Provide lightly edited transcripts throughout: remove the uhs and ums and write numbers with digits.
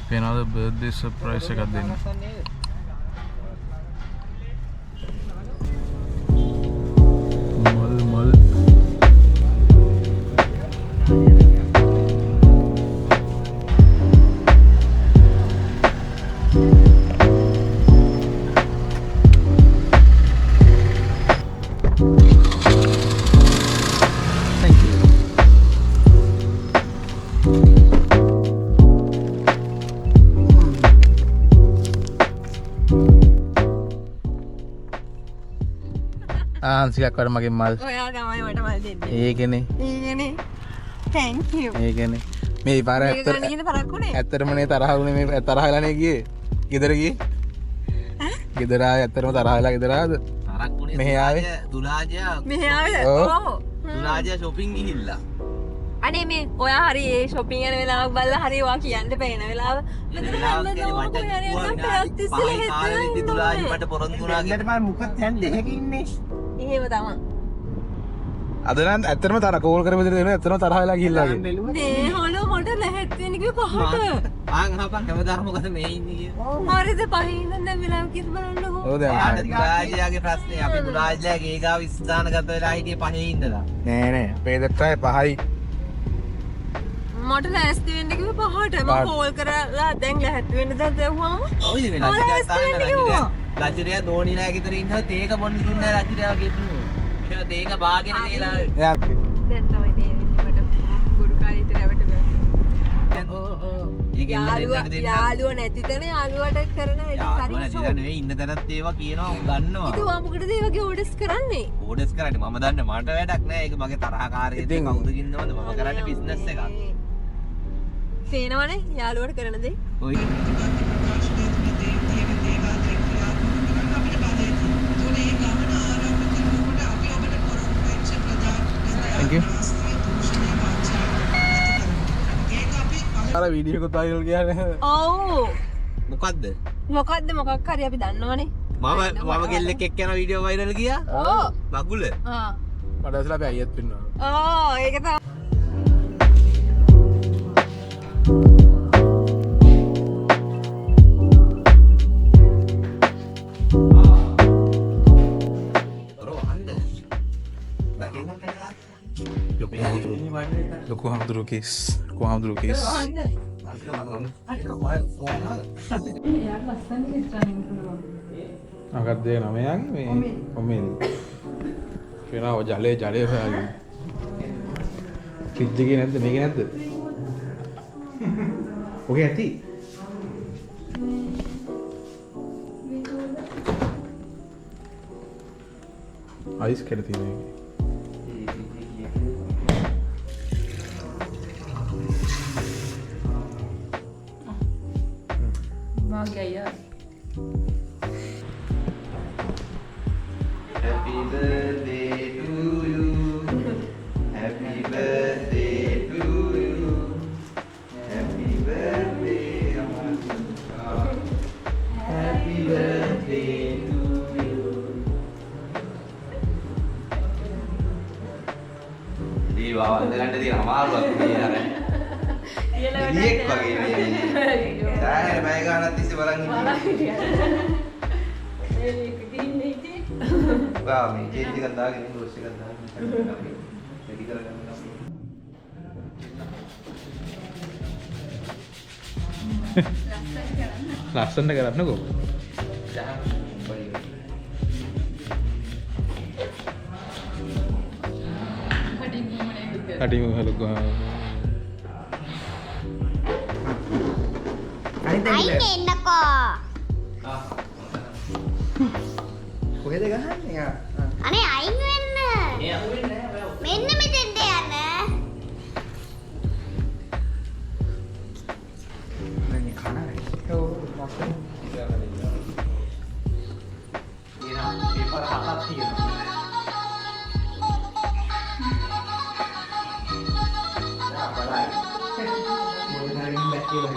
පේනවාද birthday surprise එකක් දෙන්න. මල් ආන්සිකක් වඩ මගේ මල්. ඔයා තමයි මට මල් දෙන්නේ. ඒකනේ. ඒකනේ. thank you. ඒකනේ. මේ පාර ඇත්තටම නේ තරහ වුණේ මේ තරහ වෙලානේ ගියේ. ගෙදර ගියේ. ගෙදර ආයේ ඇත්තටම තරහ වෙලා ගෙදර ආවද? තරක් වුණේ. මෙහෙ ආවේ. මෙහෙ ආවේ. ඔව්. දුලාජයා shopping ගිහිල්ලා. අනේ මේ ඔයා හරි ඒ shopping යන වෙලාවක් බලලා හරි ඔයා කියන්න බෑන වෙලාව. මෙතන දුලාජි මට පොරොන්දු වුණා කියලා මම මුකත් දැන් දෙකක ඉන්නේ. එහෙම තමයි. අද නම් ඇත්තටම තරහ කෝල් කරපු විදිහට එනවා ඇත්තටම තරහ වෙලා ගිහිල්ලා වගේ. නේ හොලෝ මට ලැහත් වෙන්න කිව්ව පහට. ආන් හපන් හැමදාම මොකද මේ ඉන්නේ කියලා. හරිද පහින් දැන් වෙලාව කිස් බලන්නකෝ. ඔව් දැන් දුලාජයාගේ ප්‍රශ්නේ අපි දුලාජයාගේ ඒගාව ස්ථානගත වෙලා හිටියේ පහේ ඉඳලා. නෑ අපේ දෙට්ටයි 5යි. මට ලෑස්ති වෙන්න කිව්ව පහට මම කෝල් කරලා දැන් ලැහත් වෙන්න දැන් දැවුවාම ඔය වෙලා ලජිරියා දෝනිලා ගෙදර ඉන්නවා තේක බොන්න දුන්නා ලජිරියා ගෙදර. ඒක තේක බාගෙන කියලා. එයා දැන් තමයි මට ගුරු කාලේට රැවටෙන්නේ. යාළුවා නැති තැන යාළුවාට කරන වැඩි හරි යාළුවා නෙවෙයි ඉන්න තැනත් ඒවා කියනවා උන් දන්නවා. ඉතින් ඔයා මොකටද ඒ වගේ ඕඩර්ස් කරන්නේ? ඕඩර්ස් කරන්නේ මම දන්නේ මට වැඩක් නෑ ඒක මගේ තරහකාරයෙක් කවුද කින්නවද මම කරන්නේ බිස්නස් එකක්. පේනවනේ යාළුවාට කරන දේ. ඔය thank you. අර වීඩියෝ එකත් වයිරල් ගියානේ. ඔව්. මොකද්ද? මොකක් හරි අපි දන්නවනේ. මම ගෙල්ලෙක් එක්ක යන වීඩියෝ වයිරල් ගියා. ඔව්. මගුල. ආ. මට ඇසලා අපි අයියත් පින්නවා. ඕ ඒක තමයි. ලොකු හාමුදුරුවෝ කේස් අගත් දෙක නමයන් මේ කොමෙන් කියනවා ජලය හොයාගෙන ෆ්‍රිජ් එකේ නැද්ද මේකේ නැද්ද ඔකේ ඇති අයිස් කැඩ තියෙනවා ගියා. Happy birthday to you. Happy birthday to you. Happy birthday. Happy birthday to you. දී වන්ද ගන්න තියෙන අමාරුවක් මේ අර. එලියෙක් වගේ නේ. සාහර බය ගන්නත් ඉස්සේ බලන් ඉන්නේ. ඒක දින්නේ ඉතින්. වා මේ චේන්ජ් එකක් දාගෙන ඉන්න ඔස් එකක් දාගෙන රෙඩි කරගන්න අපි. ලස්සනට කරන්නකෝ. කටිමු හලුකෝ. අයින් එන්නකෝ. කොහෙද ගහන්නේ? අනේ අයින් වෙන්න. ඒ අහු වෙන්නේ නැහැ ඔය. මෙන්න මෙතෙන්ට යන්න. මේ කනයි. ඔව් මක්කෝ. ඊනා පේපර් හතක් තියෙනවා. යා බලයි. මොනවාරින් බැක්කේ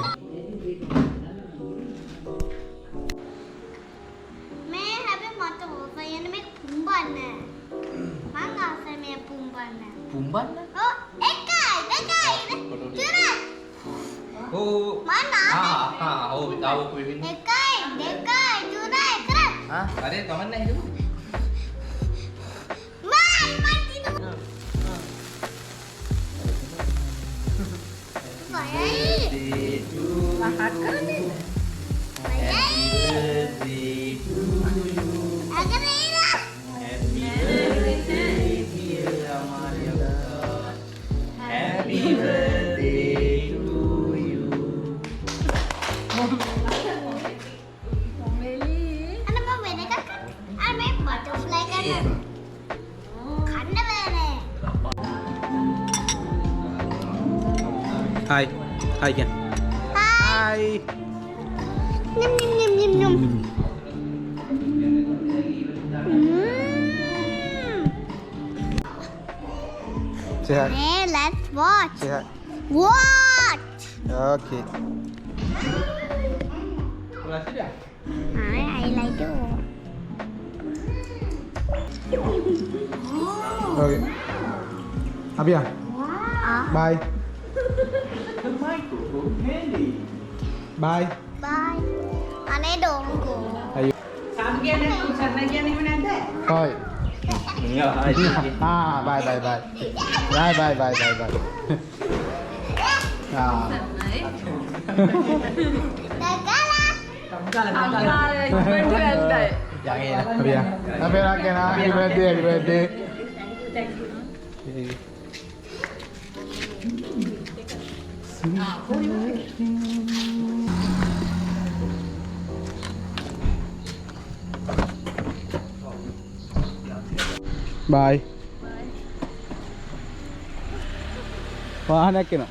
මේ හැබැයි මට ඕක යන මේ පුම්බන්න. මං ආසයි මේ පුම්බන්න. පුම්බන්න? ඔව් එකයි දෙකයි තුනයි. ඕ මං ඔව් තාවක වෙන්නේ. එකයි දෙකයි තුනයි කරා. හරි කමන්නේ හිටු. Hai. Hai kan. Hai. Sehat. Hey, let's watch. Sehat. Watch. Okey. I like to. Okey. Abia. Bye. Bye. Bye. අනේ ඩෝංකෝ. Ayo. සාම කියන්නේ සන්න කියන්නේ නැද්ද? Hoi. Ah, bye bye bye. Bye bye bye bye bye. Ah. දගලා. Abia. Abia lagi na. Happy birthday, happy birthday. Bye. Bye. Wahanak kena.